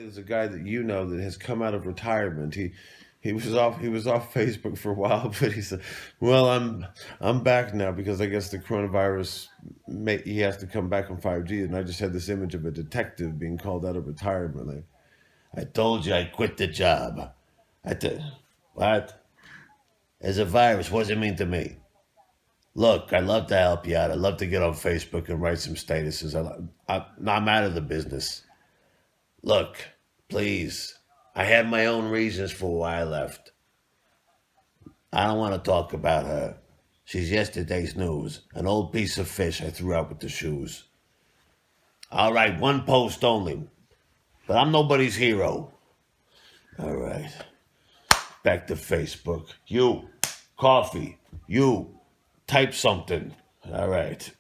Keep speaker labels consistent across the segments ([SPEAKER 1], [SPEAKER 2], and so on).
[SPEAKER 1] There's a guy that you know that has come out of retirement. He was off Facebook for a while, but he said, "Well, I'm back now because I guess the coronavirus he has to come back on 5G." And I just had this image of a detective being called out of retirement. Like, I told you I quit the job. What? As a virus, what does it mean to me? Look, I'd love to help you out. I'd love to get on Facebook and write some statuses. I'm out of the business. Look, please. I had my own reasons for why I left. I don't want to talk about her. She's yesterday's news, an old piece of fish I threw out with the shoes. All right, one post only, but I'm nobody's hero. All right, back to Facebook. You, coffee. You, type something. All right.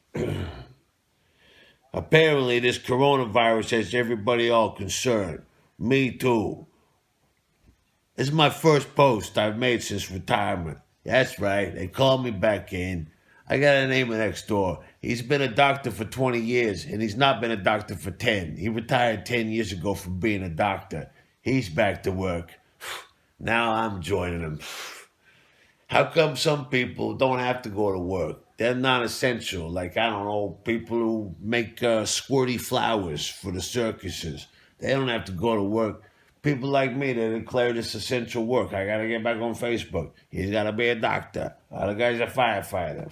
[SPEAKER 1] Apparently, this coronavirus has everybody all concerned. Me too. This is my first post I've made since retirement. That's right, they called me back in. I got a neighbor next door. He's been a doctor for 20 years, and he's not been a doctor for 10. He retired 10 years ago from being a doctor. He's back to work. Now I'm joining him. How come some people don't have to go to work? They're not essential. Like, I don't know, people who make squirty flowers for the circuses. They don't have to go to work. People like me that declare this essential work. I got to get back on Facebook. He's got to be a doctor. The guy's a firefighter.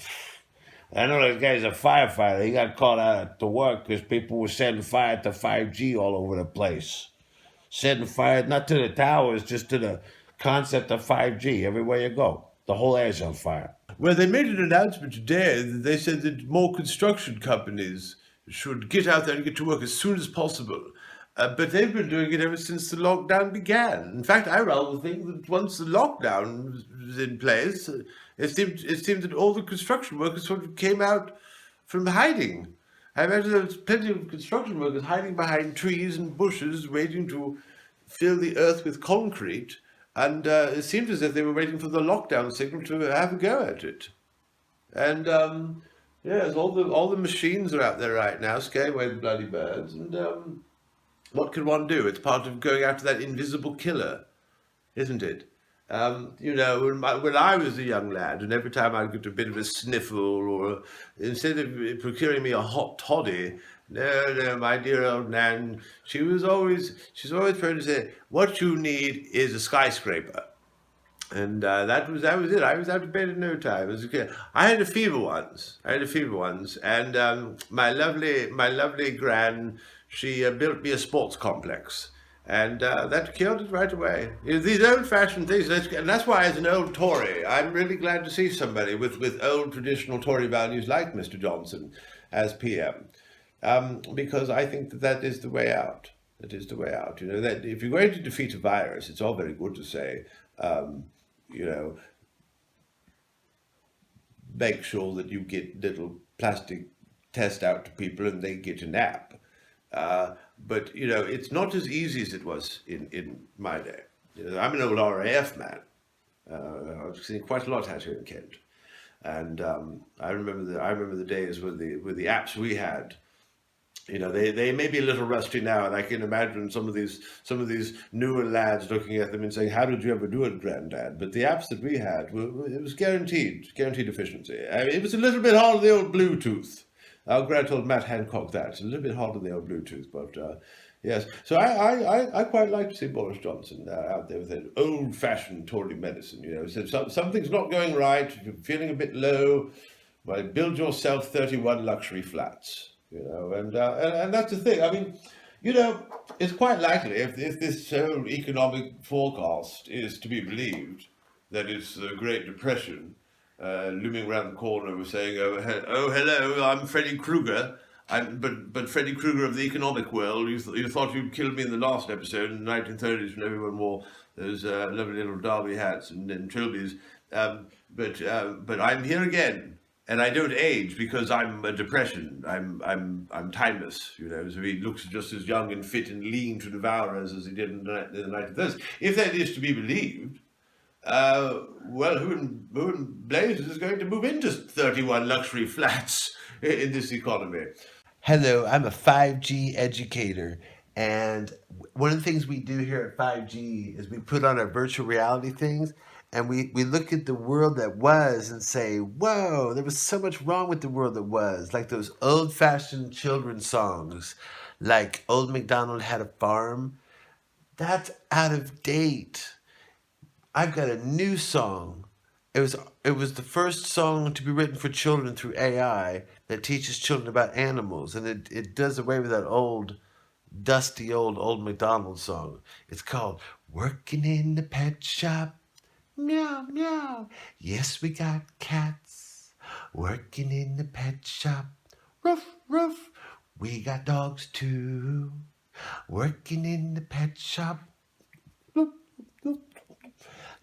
[SPEAKER 1] I know this guy's a firefighter. He got called out to work because people were setting fire to 5G all over the place. Setting fire not to the towers, just to the concept of 5G everywhere you go. The whole air's on fire.
[SPEAKER 2] Well, they made an announcement today. They said that more construction companies should get out there and get to work as soon as possible. But they've been doing it ever since the lockdown began. In fact, I rather think that once the lockdown was in place, it seemed that all the construction workers sort of came out from hiding. I imagine there was plenty of construction workers hiding behind trees and bushes, waiting to fill the earth with concrete. And it seemed as if they were waiting for the lockdown signal to have a go at it. And yes, all the machines are out there right now, scaring away the bloody birds. And what can one do? It's part of going after that invisible killer, isn't it? When I was a young lad, and every time I'd get a bit of a sniffle, or instead of procuring me a hot toddy, no, my dear old Nan, she's always trying to say, what you need is a skyscraper. And that was it. I was out of bed in no time as a kid. I had a fever once, and my lovely gran, she built me a sports complex, and that killed it right away. These old-fashioned things, and that's why, as an old Tory, I'm really glad to see somebody with old traditional Tory values like Mr. Johnson as PM, because I think that is the way out. That is the way out. That if you're going to defeat a virus, it's all very good to say, make sure that you get little plastic test out to people and they get an app. But it's not as easy as it was in my day. I'm an old RAF man. I've seen quite a lot out here in Kent, and I remember the days with the apps we had. They may be a little rusty now, and I can imagine some of these newer lads looking at them and saying, "How did you ever do it, Granddad?" But the apps that we had, it was guaranteed efficiency. It was a little bit hard on the old Bluetooth. Our grand told Matt Hancock that it's a little bit hard on the old Bluetooth, but yes. So I quite like to see Boris Johnson out there with an old-fashioned Tory medicine. So something's not going right. If you're feeling a bit low, well, build yourself 31 luxury flats. And that's the thing. I mean, it's quite likely if this whole economic forecast is to be believed, that it's the Great Depression looming around the corner, was saying, "Oh, hello, I'm Freddy Krueger. But Freddy Krueger of the economic world. You thought you'd killed me in the last episode in the 1930s when everyone wore those lovely little derby hats and trilbies. But I'm here again." And I don't age because I'm a depression. I'm timeless, So he looks just as young and fit and lean to devour us as he did in the 1930s. If that is to be believed, well, who in blazes is going to move into 31 luxury flats in this economy?
[SPEAKER 3] Hello, I'm a 5G educator,
[SPEAKER 1] And one of the things we do here at 5G is we put on our virtual reality things and we look at the world that was and say, whoa, there was so much wrong with the world that was. Like those old fashioned children's songs, like Old MacDonald Had a Farm. That's out of date. I've got a new song. It was the first song to be written for children through AI that teaches children about animals, and it does away with that old dusty old McDonald song. It's called Working in the Pet Shop. Meow meow. Yes, we got cats working in the pet shop. Ruff ruff. We got dogs too working in the pet shop.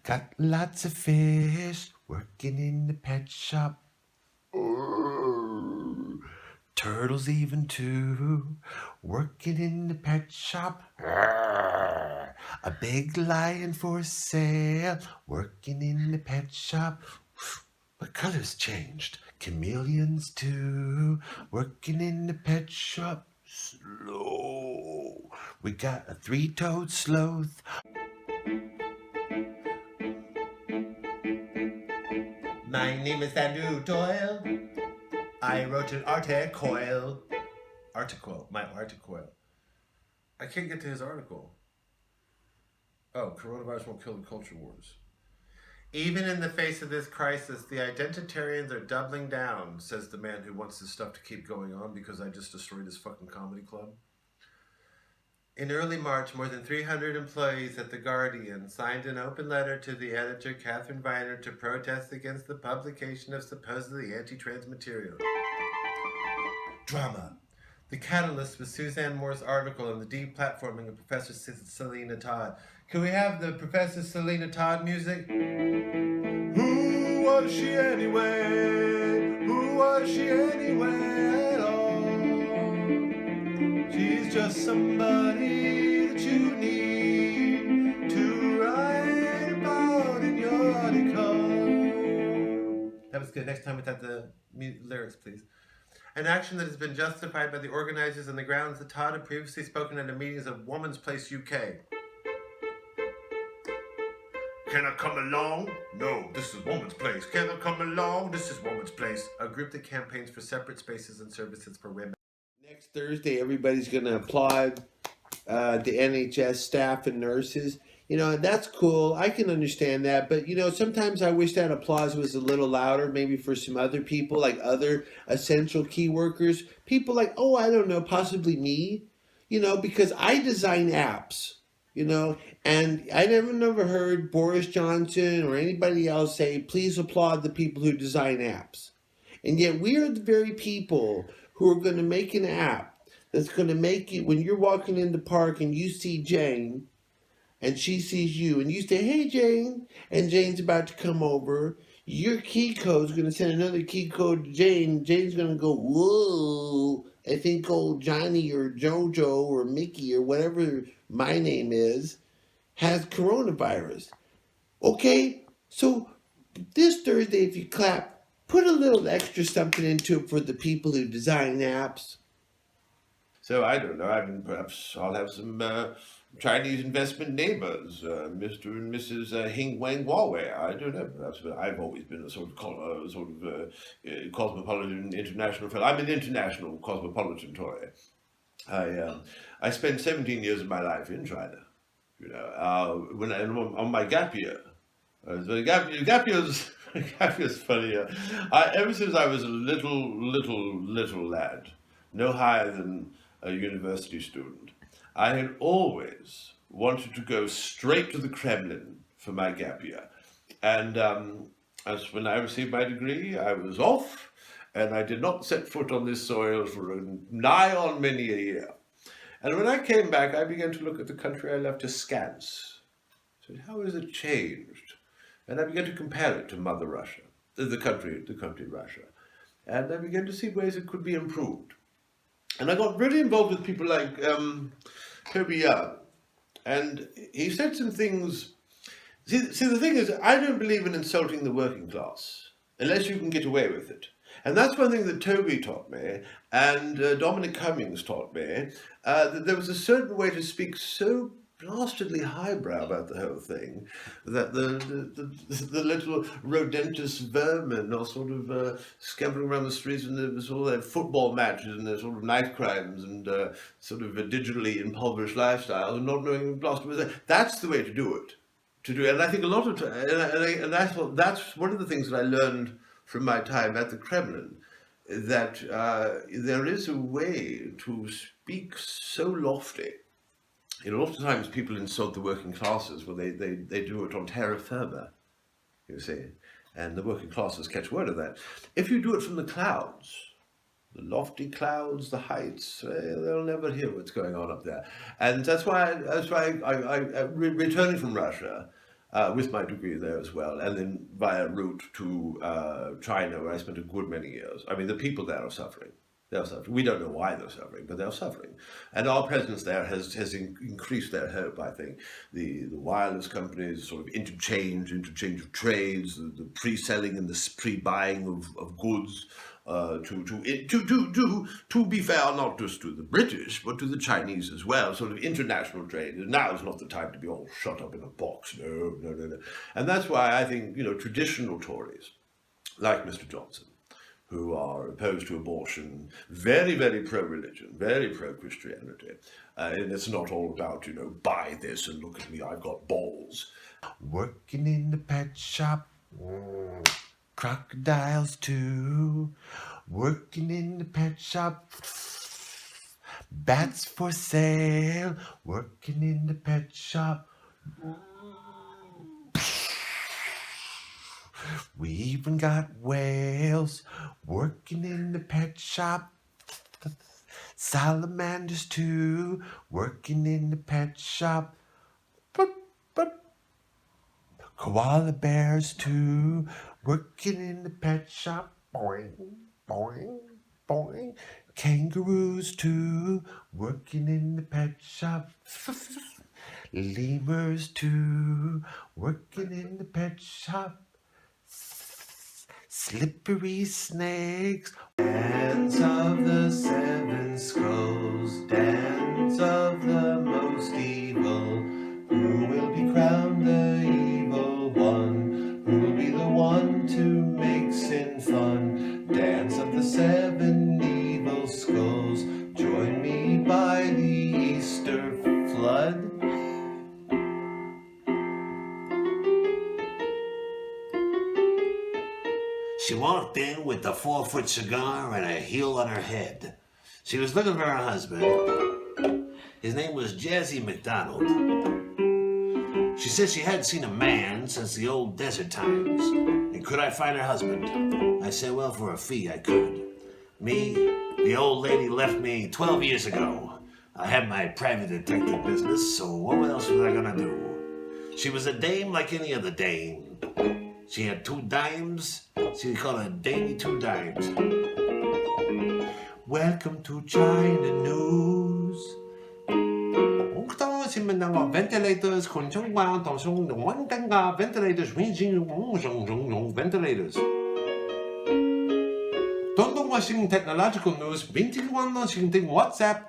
[SPEAKER 1] Got lots of fish working in the pet shop. Turtles even too, working in the pet shop. A big lion for sale, working in the pet shop. What color's changed? Chameleons too, working in the pet shop. Slow. We got a three-toed sloth. My name is Andrew Doyle. I wrote an article. My article. I can't get to his article. Oh, coronavirus won't kill the culture wars. Even in the face of this crisis, the identitarians are doubling down, says the man who wants this stuff to keep going on because I just destroyed his fucking comedy club. In early March, more than 300 employees at The Guardian signed an open letter to the editor, Catherine Viner, to protest against the publication of supposedly anti-trans material. Drama. The catalyst was Suzanne Moore's article and the deplatforming of Professor Selena Todd. Can we have the Professor Selena Todd music? Who was she anyway? Who was she anyway at all? She's just somebody that you need to write about in your article. That was good. Next time without the lyrics, please. An action that has been justified by the organizers on the grounds that Todd had previously spoken at a meeting of Woman's Place UK. Can I come along? No, this is Woman's Place. Can I come along? This is Woman's Place. A group that campaigns for separate spaces and services for women. Next Thursday, everybody's going to applaud the NHS staff and nurses. That's cool. I can understand that. But, sometimes I wish that applause was a little louder, maybe for some other people, like other essential key workers. People like, oh, I don't know, possibly me, because I design apps, and I never heard Boris Johnson or anybody else say, please applaud the people who design apps. And yet we are the very people who are going to make an app that's going to make you, when you're walking in the park and you see Jane, and she sees you, and you say, hey, Jane, and Jane's about to come over, your key code is going to send another key code to Jane. Jane's going to go, whoa, I think old Johnny or Jojo or Mickey or whatever my name is has coronavirus. Okay, so this Thursday, if you clap, put a little extra something into it for the people who design apps. So I don't know. I mean, perhaps I'll have some Chinese investment neighbors, Mr. and Mrs. Hing Wang Huawei. I don't know. Perhaps, but I've always been a sort of cosmopolitan international fellow. I'm an international cosmopolitan toy. I spent 17 years of my life in China. When on my gap year. Gap year's funny. Ever since I was a little lad, no higher than a university student, I had always wanted to go straight to the Kremlin for my gap year. And as when I received my degree, I was off, and I did not set foot on this soil for nigh on many a year. And when I came back, I began to look at the country I left askance. I said, how has it changed? And I began to compare it to Mother Russia, the country Russia. And I began to see ways it could be improved. And I got really involved with people like Toby Young. And he said some things. See, the thing is, I don't believe in insulting the working class, unless you can get away with it.
[SPEAKER 2] And that's one thing that Toby taught me, and Dominic Cummings taught me, that there was a certain way to speak so blastedly highbrow about the whole thing that the little rodentous vermin are sort of scampering around the streets, and there was all their football matches and their sort of knife crimes and sort of a digitally impoverished lifestyle, and not knowing blasted was there. That's the way to do it. And I think a lot of and I thought that's one of the things that I learned from my time at the Kremlin, that there is a way to speak so lofty. You know, a lot of times people insult the working classes, well, they do it on terra firma, you see, and the working classes catch word of that. If you do it from the clouds, the lofty clouds, the heights, they'll never hear what's going on up there. And that's why returning from Russia, with my degree there as well, and then via route to China, where I spent a good many years. I mean, the people there are suffering. They're suffering. We don't know why they're suffering, but they're suffering. And our presence there has increased their hope, I think. The wireless companies, sort of interchange of trades, the pre-selling and the pre-buying of goods, to be fair, not just to the British, but to the Chinese as well, sort of international trade. Now is not the time to be all shut up in a box. No. And that's why I think, traditional Tories, like Mr. Johnson, who are opposed to abortion, very, very pro-religion, very pro-Christianity. And it's not all about, buy this and look at me, I've got balls. Working in the pet shop, crocodiles too. Working in the pet shop, bats for sale. Working in the pet shop. We even got whales working in the pet shop. Salamanders too, working in the pet shop. Koala bears too, working in the pet shop. Boing, boing, boing. Kangaroos too, working in the pet shop. Lemurs too, working in the pet shop. Slippery snakes. Dance of the seven skulls, dance of the most evil. Who will be crowned the evil one? Who will be the one to make sin fun? Dance of the seven evil skulls, join me by the Easter flood.
[SPEAKER 1] She walked in with a 4-foot cigar and a heel on her head. She was looking for her husband. His name was Jazzy McDonald. She said she hadn't seen a man since the old desert times. And could I find her husband? I said, well, for a fee, I could. Me, the old lady left me 12 years ago. I had my private detective business, so what else was I gonna do? She was a dame like any other dame. She had 2 dimes. She called her Damie 2 dimes. Welcome to China News. Ventilators, ventilators, ventilators. Washing technological news, WhatsApp,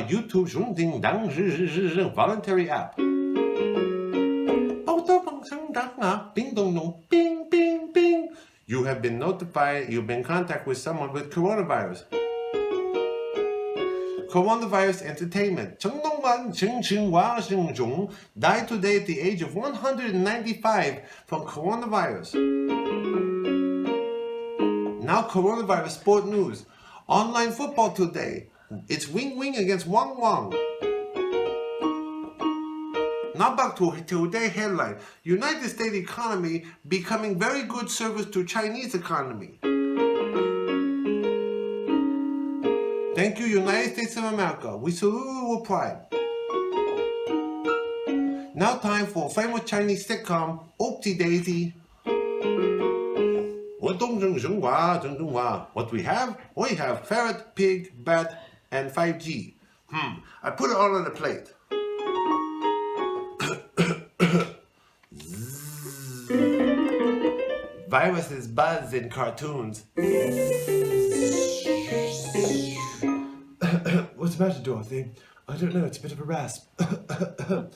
[SPEAKER 1] YouTube, voluntary app. Bing dong dong, bing bing bing. You have been notified you've been in contact with someone with coronavirus. Coronavirus entertainment. Died today at the age of 195 from coronavirus. Now coronavirus sport news. Online football today. It's Wing Wing against Wang Wang. Now back to today's headline. United States economy becoming very good service to Chinese economy. Thank you, United States of America. We salute you with pride. Now time for famous Chinese sitcom, Oopsie Daisy. What we have? We have ferret, pig, bat, and 5G. I put it all on the plate.
[SPEAKER 2] Viruses buzz in cartoons. What's the matter, Dorothy? I don't know, it's a bit of a rasp. A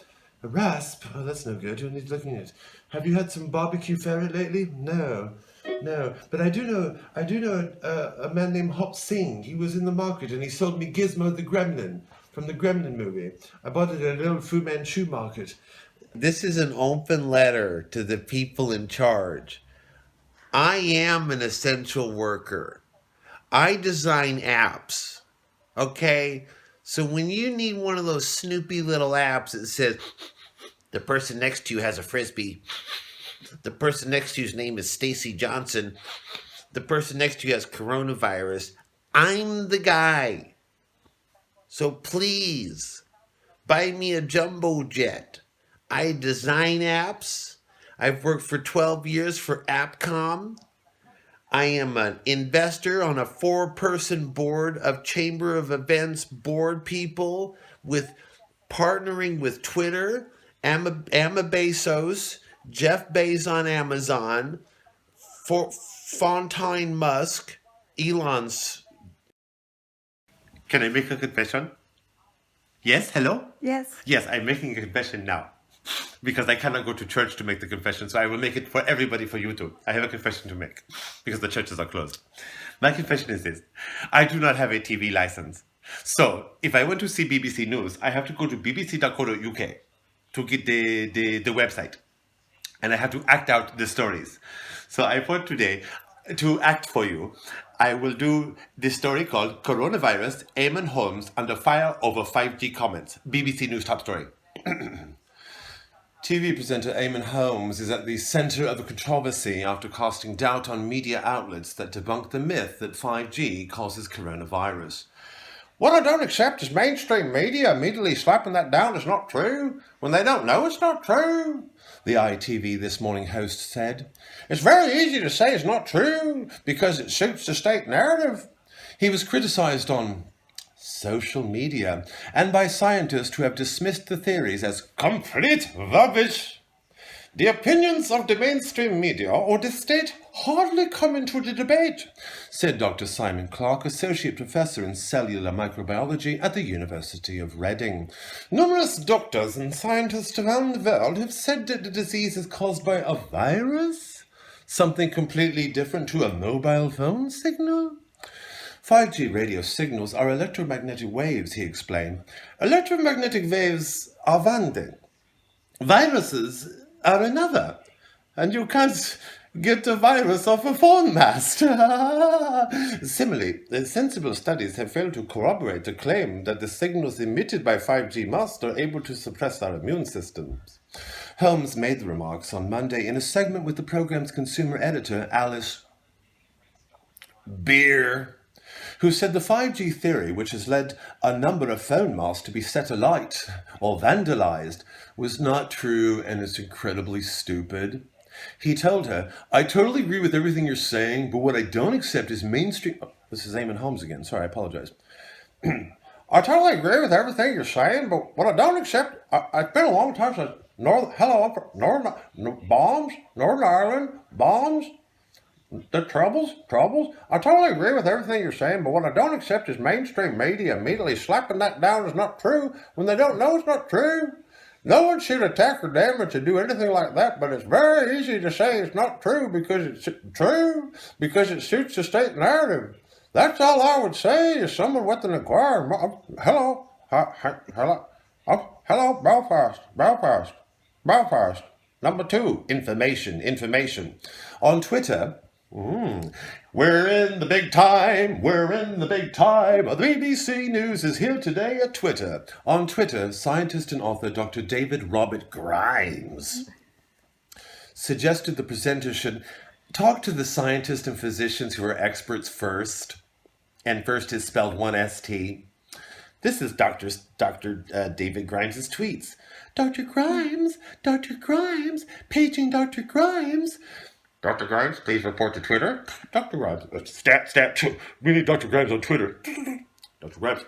[SPEAKER 2] rasp? Oh, that's no good. You'll need looking at. Have you had some barbecue ferret lately? No. No. But I do know a man named Hop Singh. He was in the market and he sold me Gizmo the Gremlin from the Gremlin movie. I bought it at a little Fu Manchu market.
[SPEAKER 1] This is an open letter to the people in charge. I am an essential worker. I design apps. Okay? So when you need one of those snoopy little apps that says, the person next to you has a frisbee, the person next to you's name is Stacy Johnson, the person next to you has coronavirus, I'm the guy. So please, buy me a jumbo jet. I design apps. I've worked for 12 years for Appcom. I am an investor on a 4-person board of Chamber of Events board people with partnering with Twitter, Emma Bezos, Jeff Bezos on Amazon, Fontaine Musk, Elon's. Can I make a confession? Yes, hello?
[SPEAKER 3] Yes.
[SPEAKER 1] Yes, I'm making a confession now. Because I cannot go to church to make the confession, so I will make it for everybody for YouTube. I have a confession to make, because the churches are closed. My confession is this. I do not have a TV license. So, if I want to see BBC News, I have to go to bbc.co.uk to get the website. And I have to act out the stories. So I thought today, to act for you, I will do this story called Coronavirus, Eamonn Holmes Under Fire Over 5G Comments. BBC News top story.
[SPEAKER 2] TV presenter Eamonn Holmes is at the centre of a controversy after casting doubt on media outlets that debunk the myth that 5G causes coronavirus. What I don't accept is mainstream media immediately slapping that down as not true when they don't know it's not true, the ITV This Morning host said. It's very easy to say it's not true because it suits the state narrative. He was criticised on social media and by scientists who have dismissed the theories as complete rubbish. The opinions of the mainstream media or the state hardly come into the debate, said Dr. Simon Clark, Associate Professor in Cellular Microbiology at the University of Reading. Numerous doctors and scientists around the world have said that the disease is caused by a virus, something completely different to a mobile phone signal. 5G radio signals are electromagnetic waves, he explained. Electromagnetic waves are one thing. Viruses are another. And you can't get a virus off a phone mast. Similarly, sensible studies have failed to corroborate the claim that the signals emitted by 5G masts are able to suppress our immune systems. Holmes made the remarks on Monday in a segment with the program's consumer editor, Alice Beer, who said the 5G theory, which has led a number of phone masts to be set alight or vandalized, was not true and is incredibly stupid. He told her, I totally agree with everything you're saying, but what I don't accept is mainstream... Oh, this is Eamonn Holmes again. Sorry, I apologize. I totally agree with everything you're saying, but what I don't accept... It's been a long time since... Northern Ireland, bombs... The troubles? I totally agree with everything you're saying, but what I don't accept is mainstream media immediately slapping that down as not true when they don't know it's not true. No one should attack or damage or do anything like that, but it's very easy to say it's not true because it suits the state narrative. That's all I would say is someone with an inquiry. Hello, Belfast. Number 2, information. On Twitter, we're in the big time. The BBC News is here today at Twitter. On Twitter, scientist and author Dr. David Robert Grimes suggested the presenter should talk to the scientists and physicians who are experts first. And first is spelled 1ST. This is Dr. David Grimes' tweets. Dr. Grimes, paging Dr. Grimes. Dr. Grimes, please report to Twitter. Dr. Grimes, stat, we need Dr. Grimes on Twitter. Dr. Grimes.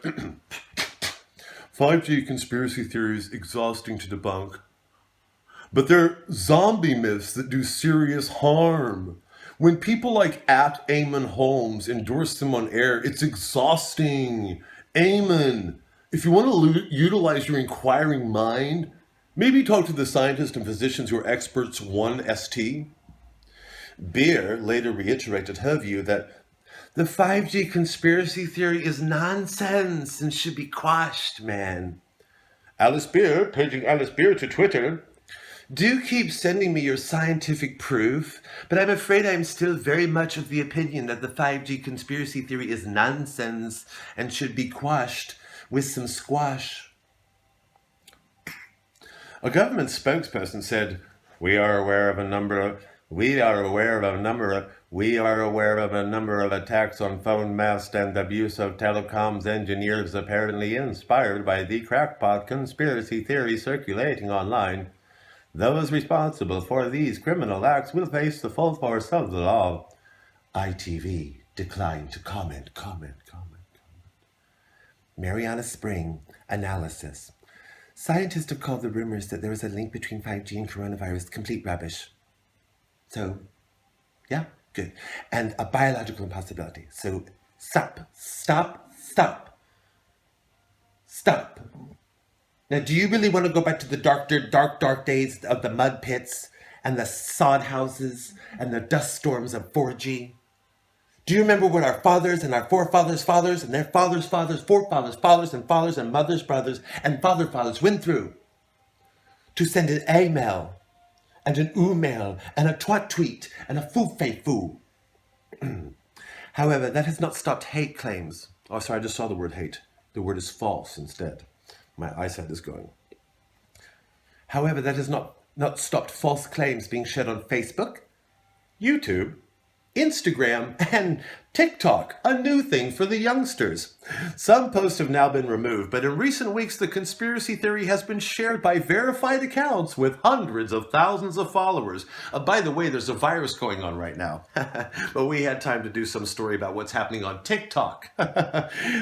[SPEAKER 2] 5G conspiracy theories exhausting to debunk. But they're zombie myths that do serious harm.
[SPEAKER 3] When people like at Eamonn Holmes endorse them on air, it's exhausting. Eamon, if you want to utilize your inquiring mind, maybe talk to the scientists and physicians who are experts 1ST. Beer later reiterated her view that the 5G conspiracy theory is nonsense and should be quashed, man. Alice Beer, paging Alice Beer to Twitter, do keep sending me your scientific proof, but I'm afraid I'm still very much of the opinion that the 5G conspiracy theory is nonsense and should be quashed with some squash. A government spokesperson said, "We are aware of a number of attacks on phone masts and abuse of telecoms engineers apparently inspired by the crackpot conspiracy theory circulating online. Those responsible for these criminal acts will face the full force of the law." ITV declined to comment. Mariana Spring, analysis. Scientists have called the rumors that there is a link between 5G and coronavirus complete rubbish. So, yeah, good. And a biological impossibility. So, stop. Now, do you really want to go back to the dark days of the mud pits and the sod houses and the dust storms of 4G? Do you remember what our fathers and our forefathers' fathers and their fathers' fathers, forefathers' fathers and fathers and mothers' brothers and fathers went through to send an email and an oomail and a twat tweet and a foo-fay-foo? However, that has not stopped hate claims. Oh, sorry, I just saw the word hate. The word is false instead. My eyesight is going. However, that has not stopped false claims being shared on Facebook, YouTube, Instagram, and TikTok, a new thing for the youngsters. Some posts have now been removed, but in recent weeks, the conspiracy theory has been shared by verified accounts with hundreds of thousands of followers. By the way, there's a virus going on right now, but we had time to do some story about what's happening on TikTok.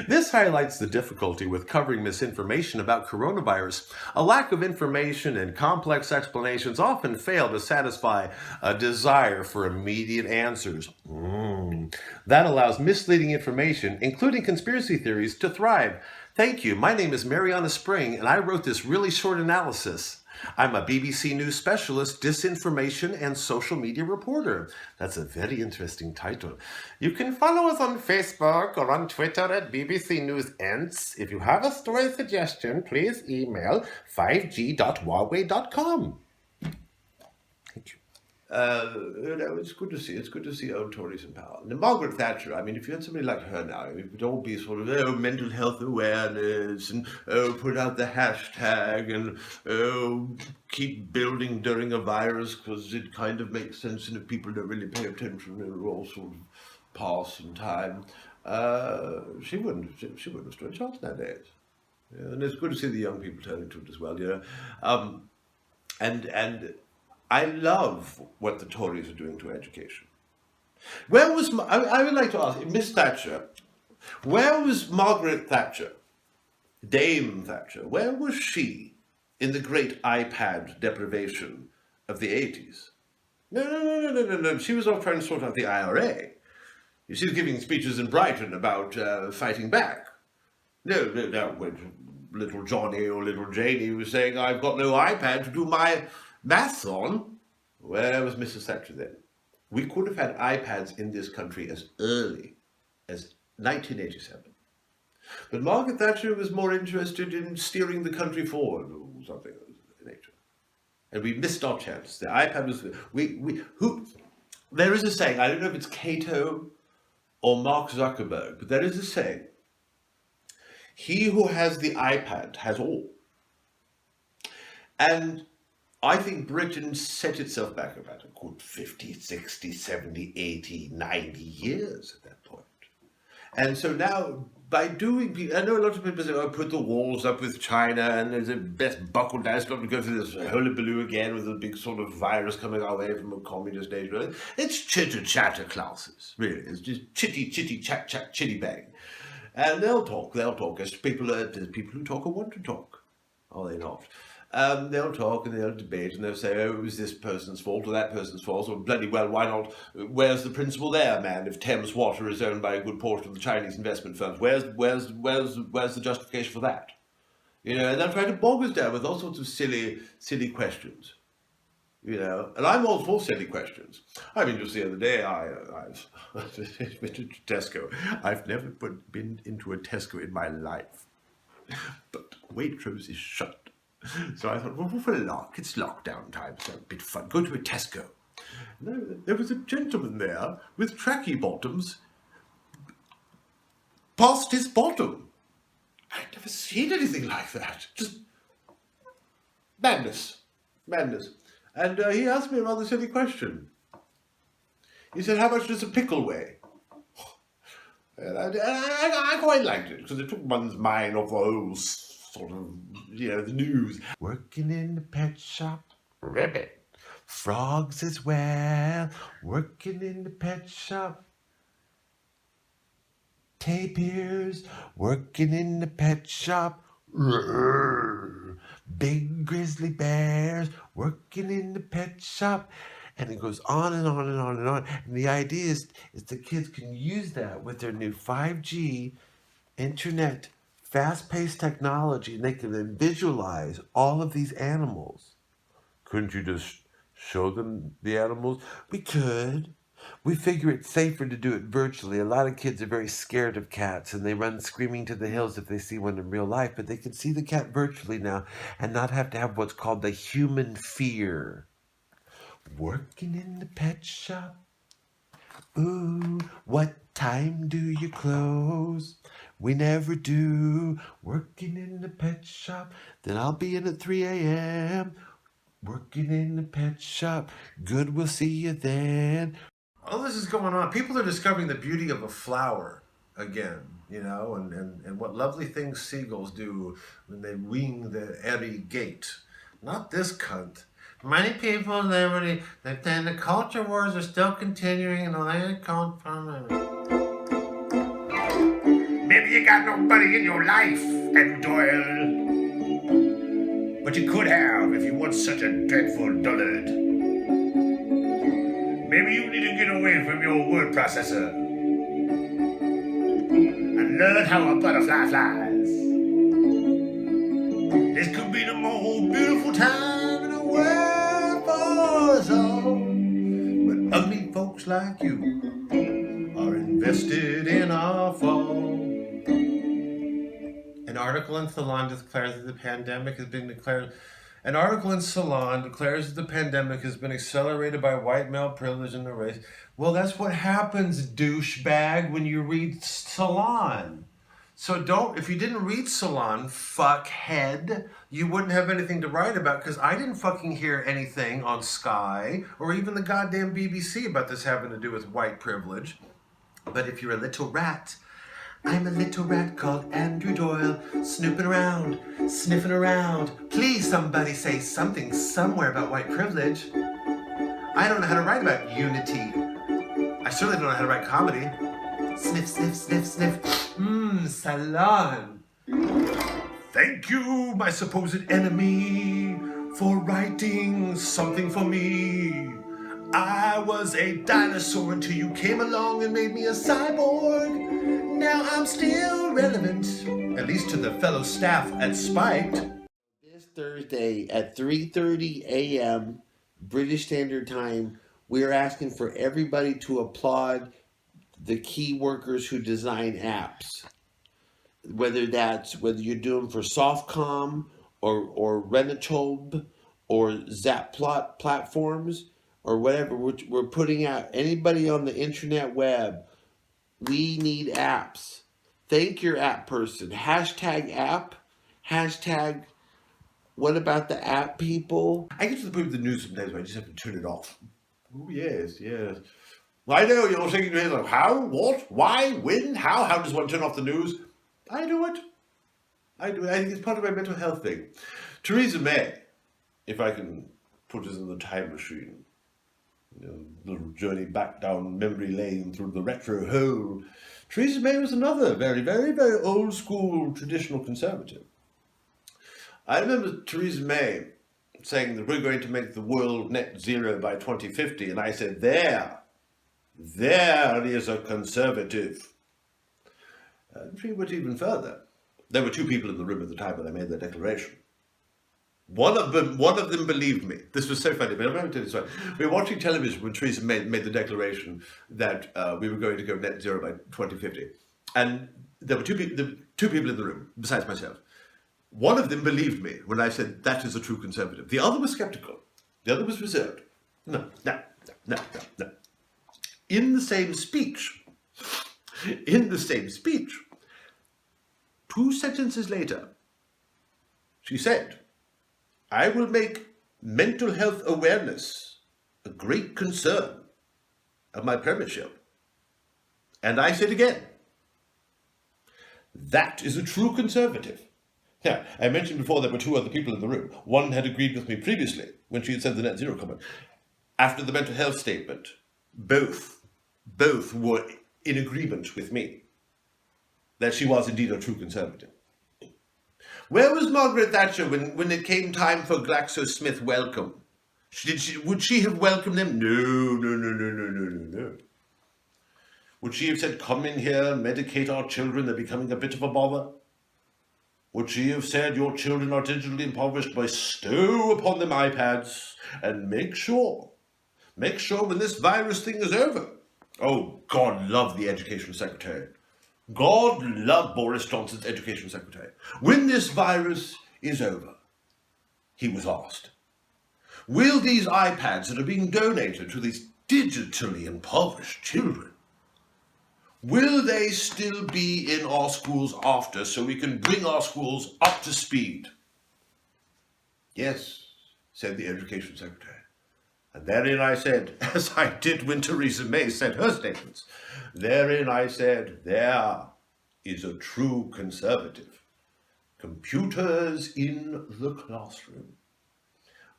[SPEAKER 3] This highlights the difficulty with covering misinformation about coronavirus. A lack of information and complex explanations often fail to satisfy a desire for immediate answers. That allows misleading information, including conspiracy theories, to thrive. Thank you. My name is Mariana Spring, and I wrote this really short analysis. I'm a BBC News specialist, disinformation, and social media reporter. That's a very interesting title. You can follow us on Facebook or on Twitter at BBC News Ents. If you have a story suggestion, please email 5g.huawei.com. Thank you.
[SPEAKER 2] It's good to see old Tories in power. And Margaret Thatcher, I mean, if you had somebody like her now, it would all be sort of, mental health awareness, and put out the hashtag, and keep building during a virus, because it kind of makes sense, and if people don't really pay attention, it'll all sort of pass in time. She wouldn't have stood a chance nowadays. Yeah, and it's good to see the young people turning to it as well, and I love what the Tories are doing to education. I would like to ask, Miss Thatcher, where was Margaret Thatcher, Dame Thatcher, where was she in the great iPad deprivation of the 80s? No. She was off trying to sort out the IRA. She was giving speeches in Brighton about fighting back. No, when little Johnny or little Janie was saying, "I've got no iPad to do my maths on." Where was Mrs. Thatcher then? We could have had iPads in this country as early as 1987. But Margaret Thatcher was more interested in steering the country forward or something of that nature. And we missed our chance. The iPad was... There is a saying, I don't know if it's Cato or Mark Zuckerberg, but there is a saying, he who has the iPad has all. And I think Britain set itself back about a good 50, 60, 70, 80, 90 years at that point. And so now, by doing, I know a lot of people say, "Oh, put the walls up with China, and there's a best buckle down, it's not to go through this hullabaloo again with a big sort of virus coming our way from a communist nation." It's chitter-chatter classes, really. It's just chitty, chat, chitty bang. And they'll talk, as people who talk or want to talk. Are they not? they'll talk and they'll debate and they'll say, oh, it was this person's fault or that person's fault, or bloody well, why not? Where's the principle there, man? If Thames Water is owned by a good portion of the Chinese investment firms, where's the justification for that? You know, and they'll try to bog us down with all sorts of silly questions. You know, and I'm all for silly questions. I mean, just the other day, I've been to Tesco. I've never been into a Tesco in my life, but Waitrose is shut. So I thought, well, for a lark, it's lockdown time, so a bit of fun. Go to a Tesco. There was a gentleman there with tracky bottoms past his bottom. I'd never seen anything like that. Just madness. And he asked me a rather silly question. He said, how much does a pickle weigh? And I quite liked it, because it took one's mind off the whole sort of, you know, the news. Working in the pet shop, ribbit. Frogs as well, working in the pet shop. Tapirs, working in the pet shop. Big grizzly bears working in the pet shop. And it goes on and on and on and on. And the idea is the kids can use that with their new 5G internet, fast-paced technology, and they can then visualize all of these animals. Couldn't you just show them the animals? We could. We figure it's safer to do it virtually. A lot of kids are very scared of cats and they run screaming to the hills if they see one in real life, but they can see the cat virtually now and not have to have what's called the human fear. Working in the pet shop. Ooh, what time do you close? We never do. Working in the pet shop. Then I'll be in at 3 a.m. Working in the pet shop. Good, we'll see you then. All this is going on. People are discovering the beauty of a flower again, you know, and what lovely things seagulls do when they wing the airy gate. Not this cunt. Many people, the culture wars are still continuing and they can't find it. Maybe you got nobody in your life, Ed Doyle. But you could have if you weren't such a dreadful dullard. Maybe you need to get away from your word processor and learn how a butterfly flies. This could be the most beautiful time in the world for us all. But ugly folks like you are invested in our fall. An article in Salon declares that the pandemic has been declared. An article in Salon declares that the pandemic has been accelerated by white male privilege in the race. Well, that's what happens, douchebag, when you read Salon. So if you didn't read Salon, fuckhead, you wouldn't have anything to write about, because I didn't fucking hear anything on Sky or even the goddamn BBC about this having to do with white privilege. But if you're a little rat, I'm a little rat called Andrew Doyle, snooping around, sniffing around. Please, somebody say something somewhere about white privilege. I don't know how to write about unity. I certainly don't know how to write comedy. Sniff, sniff, sniff, sniff. Salon. Thank you, my supposed enemy, for writing something for me. I was a dinosaur until you came along and made me a cyborg. Now I'm still relevant, at least to the fellow staff at Spiked. This Thursday at 3:30 a.m. British Standard Time, we are asking for everybody to applaud the key workers who design apps. Whether you're doing for Softcom or Renatobe or Zapplot platforms or whatever, we're putting out anybody on the internet web. We need apps. Thank your app person. Hashtag app. Hashtag what about the app people? I get to the point with the news sometimes where I just have to turn it off. Oh, yes. I know you're shaking your head like, how, what, why, when, how does one turn off the news? I do it. I think it's part of my mental health thing. Theresa May, if I can put us in the time machine, little journey back down memory lane through the retro hole. Theresa May was another very, very, very old school traditional conservative. I remember Theresa May saying that we're going to make the world net zero by 2050, and I said, there is a conservative. She went even further. There were two people in the room at the time when they made their declaration. One of them believed me. This was so funny, but I'm going to tell you this one. We were watching television when Theresa May made the declaration that we were going to go net zero by 2050. And there were two people in the room, besides myself. One of them believed me when I said that is a true conservative. The other was skeptical. The other was reserved. No. In the same speech, 2 sentences later, she said, I will make mental health awareness a great concern of my premiership. And I said again, that is a true conservative. Now, I mentioned before there were 2 other people in the room. One had agreed with me previously when she had said the net zero comment. After the mental health statement, both were in agreement with me that she was indeed a true conservative. Where was Margaret Thatcher when it came time for GlaxoSmithKline? Would she have welcomed them? No. Would she have said, come in here, medicate our children, they're becoming a bit of a bother? Would she have said, your children are digitally impoverished, bestow upon them iPads, and make sure when this virus thing is over? Oh, God love the Education Secretary. God love Boris Johnson's Education Secretary. When this virus is over, he was asked, will these iPads that are being donated to these digitally impoverished children, will they still be in our schools after so we can bring our schools up to speed? Yes, said the Education Secretary. And therein I said, as I did when Theresa May said her statements, therein I said, there is a true conservative. Computers in the classroom.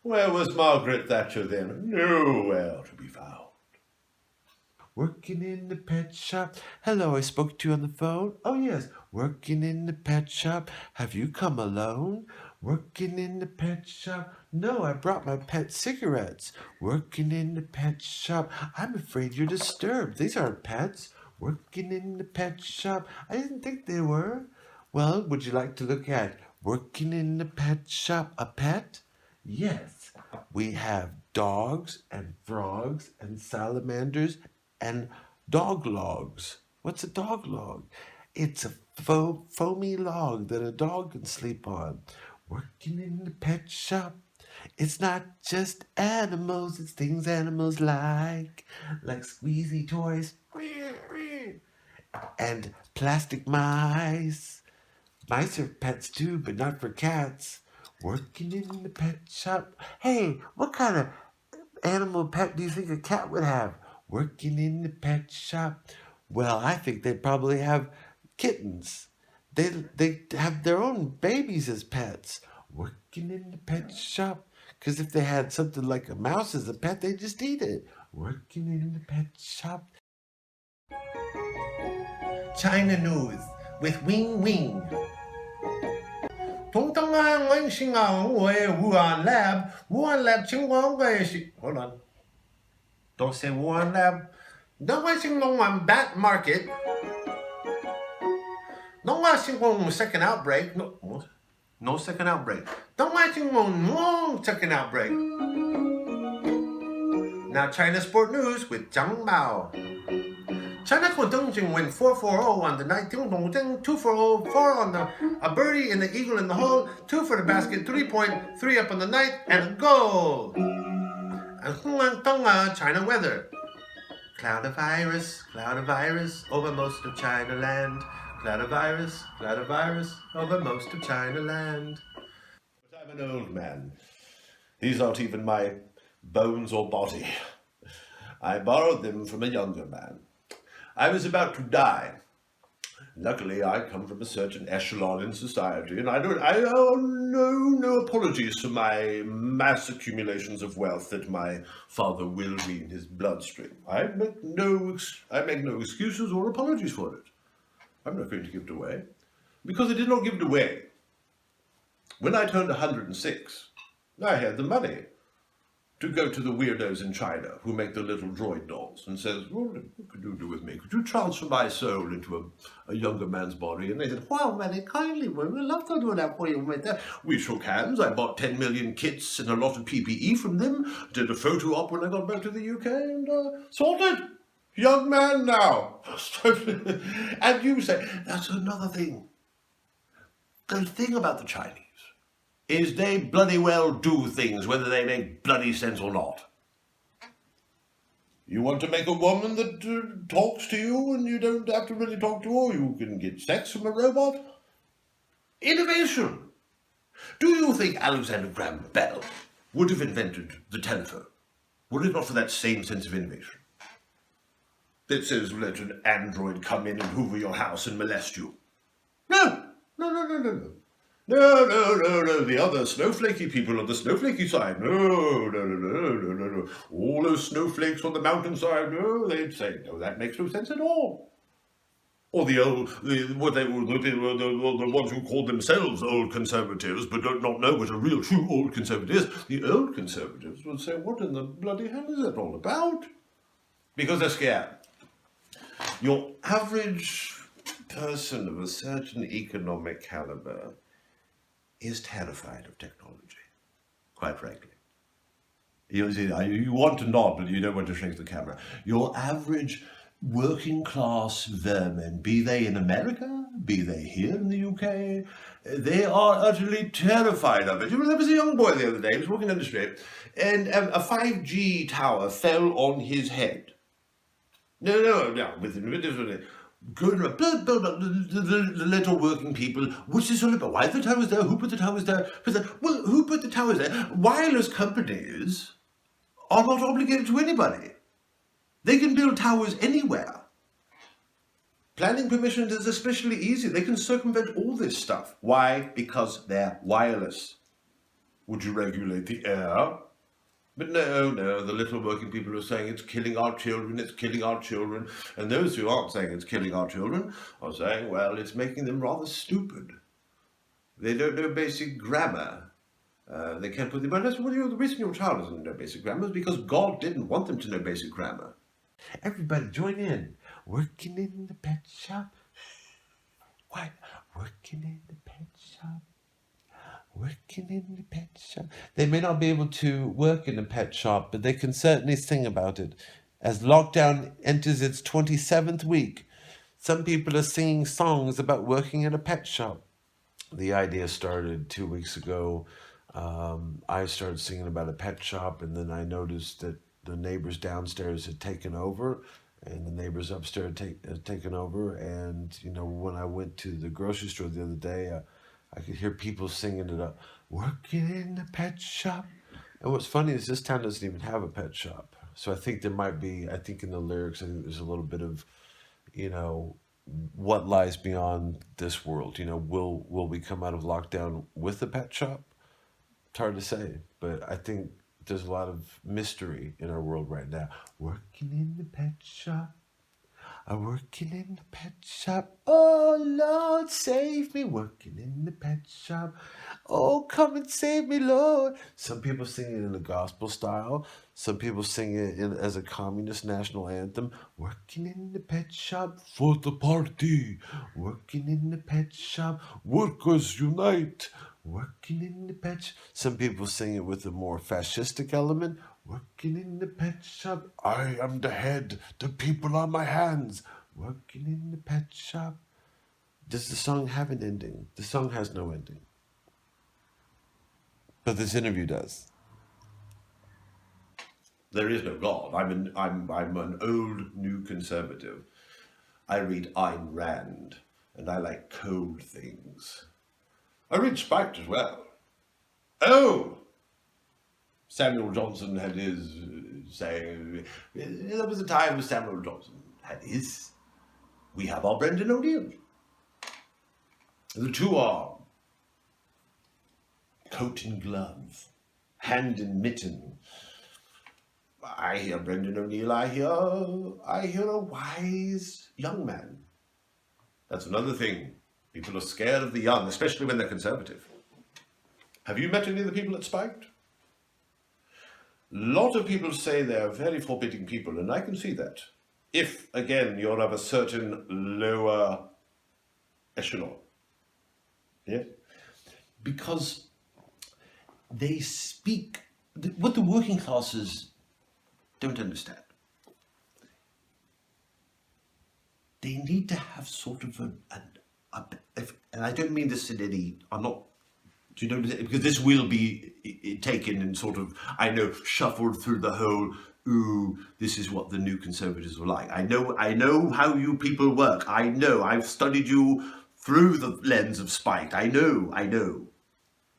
[SPEAKER 2] Where was Margaret Thatcher then? Nowhere to be found.
[SPEAKER 1] Working in the pet shop. Hello, I spoke to you on the phone. Oh, yes. Working in the pet shop. Have you come alone? Working in the pet shop. No, I brought my pet cigarettes. Working in the pet shop. I'm afraid you're disturbed. These aren't pets. Working in the pet shop. I didn't think they were. Well, would you like to look at working in the pet shop a pet? Yes. We have dogs and frogs and salamanders and dog logs. What's a dog log? It's a foamy log that a dog can sleep on. Working in the pet shop. It's not just animals, it's things animals like squeezy toys and plastic mice. Mice are pets too, but not for cats. Working in the pet shop. Hey, what kind of animal pet do you think a cat would have? Working in the pet shop. Well, I think they'd probably have kittens. They have their own babies as pets. Working in the pet shop. Because if they had something like a mouse as a pet, they'd just eat it. Working in the pet shop.
[SPEAKER 3] China News with Wing Wing. Hold on. Don't say Wuhan Lab. Bat Market. Second outbreak. No second outbreak. Second outbreak. Now China Sport News with Zhang Bao. China Dongting win 4-4-0 on the night. 2-4-0, 4 on a birdie in the eagle in the hole, 2 for the basket, 3-point, 3 up on the night, and a goal. And Tonga, China weather. Cloud of virus over most of China land. Cloud of virus over most of China land.
[SPEAKER 2] But I'm an old man. These aren't even my bones or body. I borrowed them from a younger man. I was about to die. Luckily, I come from a certain echelon in society, and I owe no apologies for my mass accumulations of wealth that my father willed me in his bloodstream. I make no excuses or apologies for it. I'm not going to give it away, because I did not give it away When I turned 106, I had the money to go to the weirdos in China who make the little droid dolls and says, well, what could you do with me? Could you transfer my soul into a younger man's body? And they said, well, very kindly, we would love to do that for you. We shook hands. I bought 10 million kits and a lot of PPE from them, did a photo op when I got back to the UK, and sorted. Young man now. And you say, that's another thing. The thing about the Chinese is they bloody well do things, whether they make bloody sense or not. You want to make a woman that talks to you and you don't have to really talk to her, you can get sex from a robot? Innovation! Do you think Alexander Graham Bell would have invented the telephone were it not for that same sense of innovation? That says, let an android come in and hoover your house and molest you. No. No. The other snowflakey people on the snowflakey side. No. All those snowflakes on the mountainside. No, they'd say, no, that makes no sense at all. Or the ones who call themselves old conservatives but don't not know what a real true old conservative is. The old conservatives would say, what in the bloody hell is that all about? Because they're scared. Your average person of a certain economic caliber is terrified of technology, quite frankly. You see, you want to nod, but you don't want to shake the camera. Your average working class vermin, be they in America, be they here in the UK, they are utterly terrified of it. You know, there was a young boy the other day, he was walking down the street, and a 5G tower fell on his head. No, good, the little working people. What's this all about? Why the towers there? Who put the towers there? Well, who put the towers there? Wireless companies are not obligated to anybody. They can build towers anywhere. Planning permission is especially easy. They can circumvent all this stuff. Why? Because they're wireless. Would you regulate the air? But no, the little working people are saying it's killing our children, it's killing our children. And those who aren't saying it's killing our children are saying, well, it's making them rather stupid. They don't know basic grammar. They can't put the... But that's, the reason your child doesn't know basic grammar is because God didn't want them to know basic grammar. Everybody join in. Working in the pet shop. What? Working in the pet shop. Working in the pet shop. They may not be able to work in a pet shop, but they can certainly sing about it. As lockdown enters its 27th week, some people are singing songs about working in a pet shop. The idea started 2 weeks ago. I started singing about a pet shop, and then I noticed that the neighbors downstairs had taken over, and the neighbors upstairs had taken over. And, you know, when I went to the grocery store the other day, I could hear people singing it up, working in the pet shop. And what's funny is this town doesn't even have a pet shop. So I think there might be, I think in the lyrics, I think there's a little bit of, you know, what lies beyond this world. You know, will we come out of lockdown with a pet shop? It's hard to say, but I think there's a lot of mystery in our world right now. Working in the pet shop. I'm working in the pet shop. Oh, Lord, save me. Working in the pet shop. Oh, come and save me, Lord. Some people sing it in a gospel style. Some people sing it as a communist national anthem. Working in the pet shop for the party. Working in the pet shop. Workers unite. Working in the pet shop. Some people sing it with a more fascistic element. Working in the pet shop. I am the head. The people are my hands. Working in the pet shop. Does the song have an ending? The song has no ending. But this interview does. There is no God. I'm an old new conservative. I read Ayn Rand, and I like cold things. I read Spiked as well. Oh! Samuel Johnson had his saying. There was a time when Samuel Johnson had his. We have our Brendan O'Neill. The two are coat and glove, hand and mitten. I hear Brendan O'Neill. I hear a wise young man. That's another thing. People are scared of the young, especially when they're conservative. Have you met any of the people at Spiked? A lot of people say they're very forbidding people, and I can see that. If, again, you're of a certain lower echelon. Yes? Because they speak what the working classes don't understand. They need to have sort of and I don't mean this in any, I'm not, do you know, because this will be taken and sort of, I know, shuffled through the whole, ooh, this is what the new conservatives were like. I know how you people work. I know, I've studied you through the lens of Spike. I know.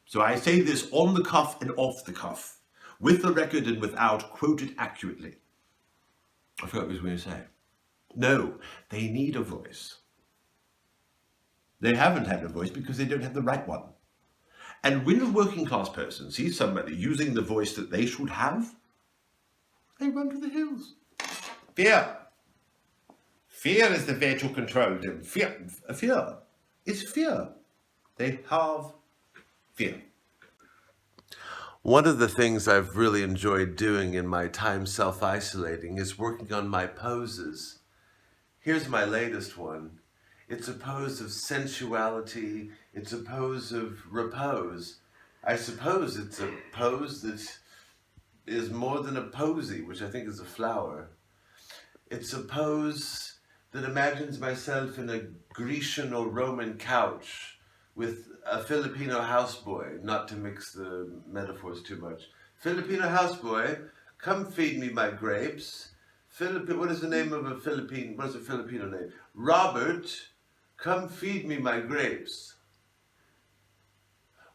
[SPEAKER 2] So I say this on the cuff and off the cuff, with the record and without, quoted accurately. I forgot what I was going to say. No, they need a voice. They haven't had a voice because they don't have the right one. And when a working class person sees somebody using the voice that they should have, they run to the hills. Fear. Fear is the way to control them. Fear. It's fear. They have fear.
[SPEAKER 3] One of the things I've really enjoyed doing in my time self-isolating is working on my poses. Here's my latest one. It's a pose of sensuality. It's a pose of repose. I suppose it's a pose that is more than a posy, which I think is a flower. It's a pose that imagines myself in a Grecian or Roman couch with a Filipino houseboy, not to mix the metaphors too much. Filipino houseboy, come feed me my grapes. What is the name of a Filipino name? Robert, come feed me my grapes.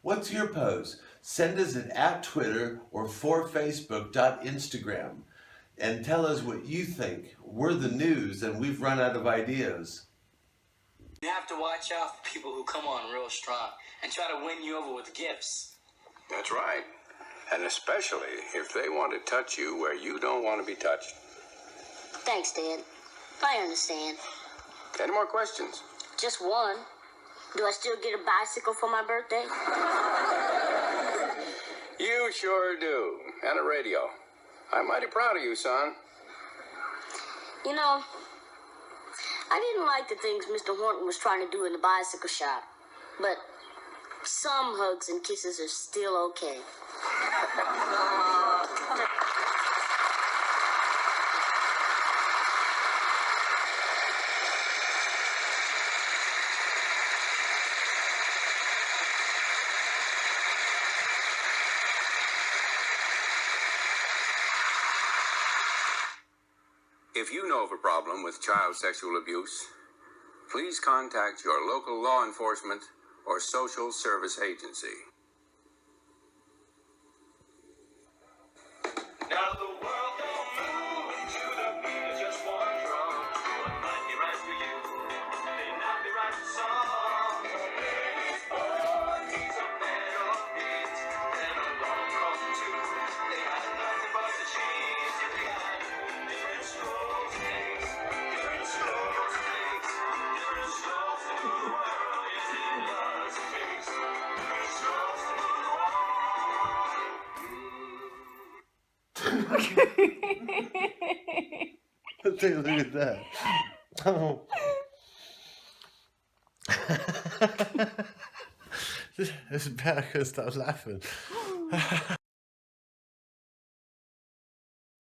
[SPEAKER 3] What's your pose? Send us it at Twitter or for Facebook.Instagram and tell us what you think. We're the news and we've run out of ideas.
[SPEAKER 4] You have to watch out for people who come on real strong and try to win you over with gifts.
[SPEAKER 5] That's right. And especially if they want to touch you where you don't want to be touched.
[SPEAKER 6] Thanks, Dad. I understand.
[SPEAKER 5] Any more questions?
[SPEAKER 6] Just one. Do I still get a bicycle for my birthday?
[SPEAKER 5] You sure do. And a radio. I'm mighty proud of you, son.
[SPEAKER 6] You know, I didn't like the things Mr. Horton was trying to do in the bicycle shop. But some hugs and kisses are still okay.
[SPEAKER 5] If you know of a problem with child sexual abuse, please contact your local law enforcement or social service agency.
[SPEAKER 4] Now the world don't move to the beat of just one drum. What might be right for you may not be right for some. These boys are men of meat, and along come two. They have nothing but the cheese. They got different strokes, different strokes, different strokes to the world. Yes, it does. Different strokes to the world.
[SPEAKER 3] Take a look at that. Oh. This is bad. I couldn't stop laughing.